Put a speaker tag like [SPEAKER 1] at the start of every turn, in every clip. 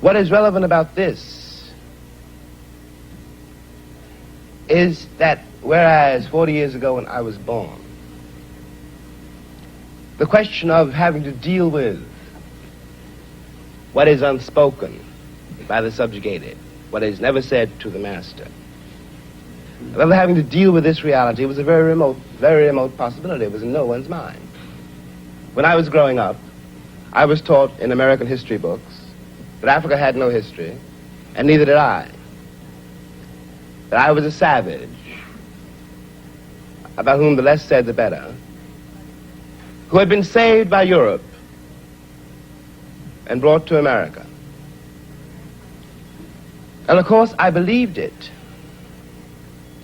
[SPEAKER 1] What is relevant about this is that whereas 40 years ago when I was born, the question of having to deal with what is unspoken by the subjugated, what is never said to the master, of having to deal with this reality was a very remote possibility. It was in no one's mind. When I was growing up, I was taught in American history books that Africa had no history, and neither did I. That I was a savage, about whom the less said the better, who had been saved by Europe and brought to America. And of course, I believed it.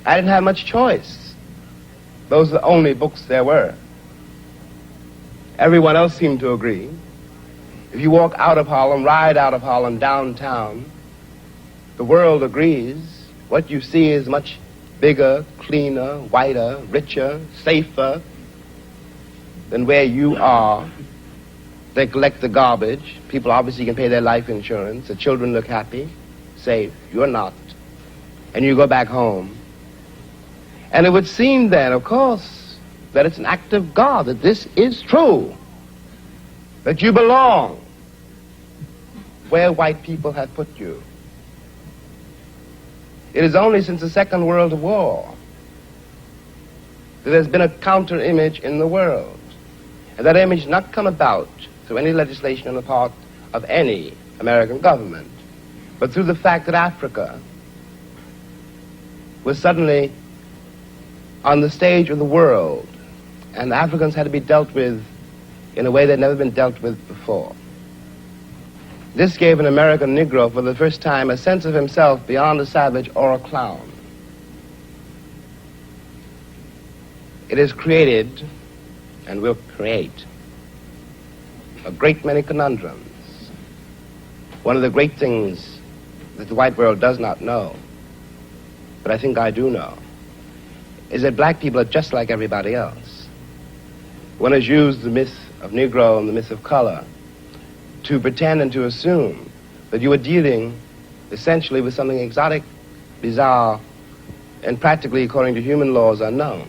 [SPEAKER 1] I didn't have much choice. Those are the only books there were. Everyone else seemed to agree. If you walk out of Harlem, ride out of Harlem, downtown, the world agrees. What you see is much bigger, cleaner, whiter, richer, safer than where you are. They collect the garbage. People obviously can pay their life insurance. The children look happy, safe. You're not. And you go back home. And it would seem then, of course, that it's an act of God, that this is true, that you belong where white people have put you. It is only since the Second World War that there's been a counter-image in the world. And that image not come about through any legislation on the part of any American government, but through the fact that Africa was suddenly on the stage of the world, and Africans had to be dealt with in a way that had never been dealt with before. This gave an American Negro for the first time a sense of himself beyond a savage or a clown. It has created, and will create, a great many conundrums. One of the great things that the white world does not know, but I think I do know, is that black people are just like everybody else. One has used the myth of Negro and the myth of color to pretend and to assume that you are dealing essentially with something exotic, bizarre, and practically, according to human laws, unknown.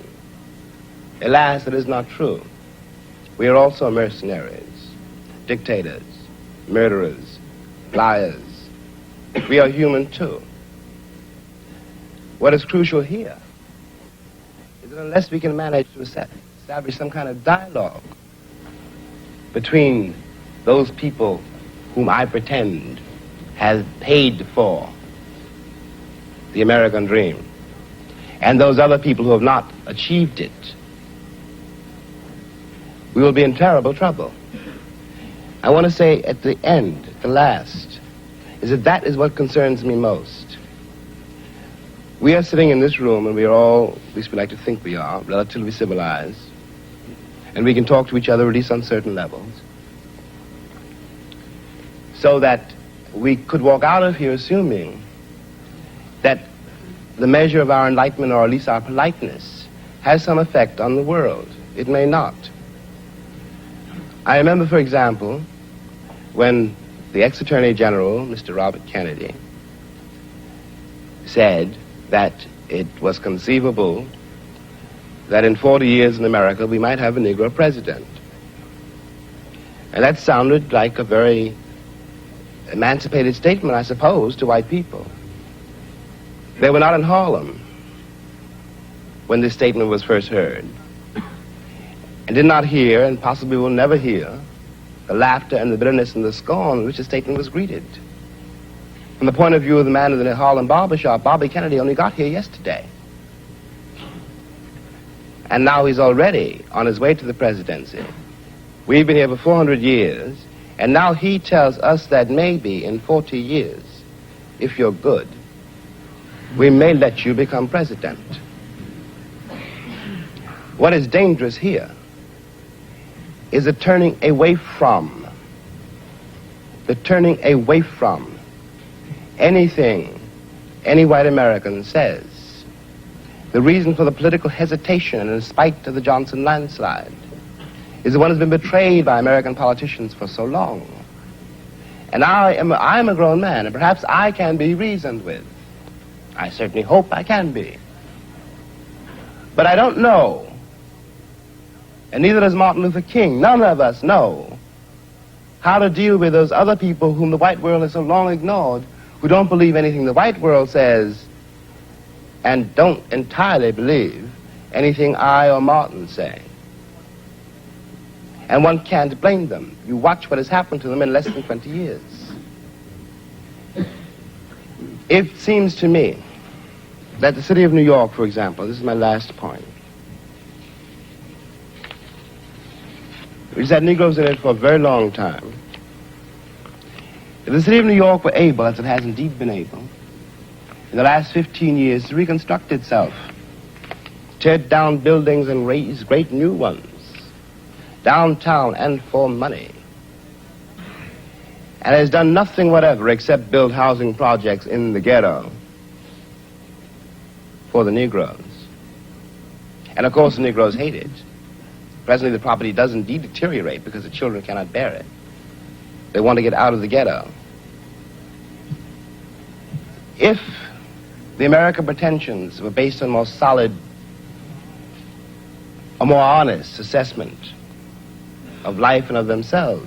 [SPEAKER 1] Alas, it is not true. We are also mercenaries, dictators, murderers, liars. We are human too. What is crucial here is that unless we can manage to establish some kind of dialogue between those people whom I pretend have paid for the American dream and those other people who have not achieved it, we will be in terrible trouble. I want to say at the end, at the last, is that is what concerns me most. We are sitting in this room, and we are all, at least we like to think we are, relatively civilized, and we can talk to each other at least on certain levels, so that we could walk out of here assuming that the measure of our enlightenment, or at least our politeness, has some effect on the world. It may not. I remember, for example, when the ex-Attorney General, Mr. Robert Kennedy, said that it was conceivable that in 40 years in America we might have a Negro president. And that sounded like a very emancipated statement, I suppose, to white people. They were not in Harlem when this statement was first heard, and did not hear, and possibly will never hear, the laughter and the bitterness and the scorn with which the statement was greeted. From the point of view of the man in the Harlem barbershop, Bobby Kennedy only got here yesterday. And now he's already on his way to the presidency. We've been here for 400 years, and now he tells us that maybe in 40 years, if you're good, we may let you become president. What is dangerous here is the turning away from anything any white American says. The reason for the political hesitation, in spite of the Johnson landslide, is the one who's been betrayed by American politicians for so long. And I am a grown man, and perhaps I can be reasoned with. I certainly hope I can be. But I don't know, and neither does Martin Luther King, none of us know how to deal with those other people whom the white world has so long ignored, who don't believe anything the white world says and don't entirely believe anything I or Martin say. And one can't blame them. You watch what has happened to them in less than 20 years. It seems to me that the city of New York, for example, this is my last point, which has had Negroes in it for a very long time. If the city of New York were able, as it has indeed been able, in the last 15 years to reconstruct itself, tear down buildings and raise great new ones, downtown and for money, and has done nothing whatever except build housing projects in the ghetto for the Negroes. And of course the Negroes hate it. Presently the property does indeed deteriorate because the children cannot bear it. They want to get out of the ghetto. If the American pretensions were based on more solid, a more honest assessment of life and of themselves,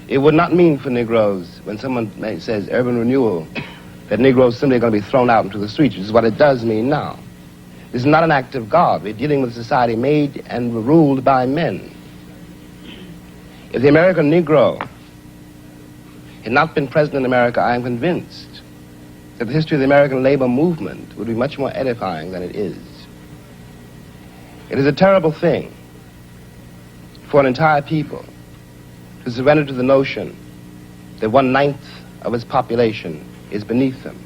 [SPEAKER 1] it would not mean for Negroes, when someone says urban renewal, that Negroes simply are going to be thrown out into the streets, which is what it does mean now. This is not an act of God. We're dealing with a society made and ruled by men. If the American Negro had not been present in America, I am convinced that the history of the American labor movement would be much more edifying than it is. It is a terrible thing for an entire people to surrender to the notion that 1/9 of its population is beneath them.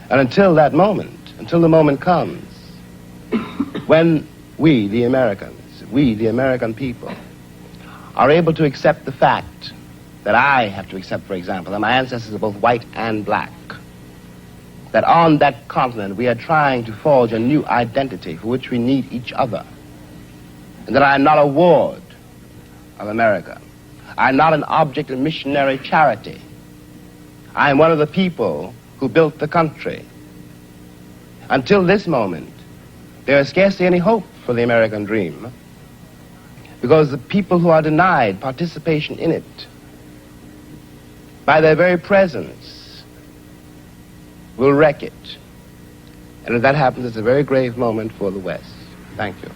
[SPEAKER 1] And until that moment, until the moment comes when we, the American people, are able to accept the fact that I have to accept, for example, that my ancestors are both white and black, that on that continent we are trying to forge a new identity for which we need each other, and that I am not a ward of America. I am not an object of missionary charity. I am one of the people who built the country. Until this moment, there is scarcely any hope for the American dream, because the people who are denied participation in it, by their very presence, will wreck it. And if that happens, it's a very grave moment for the West. Thank you.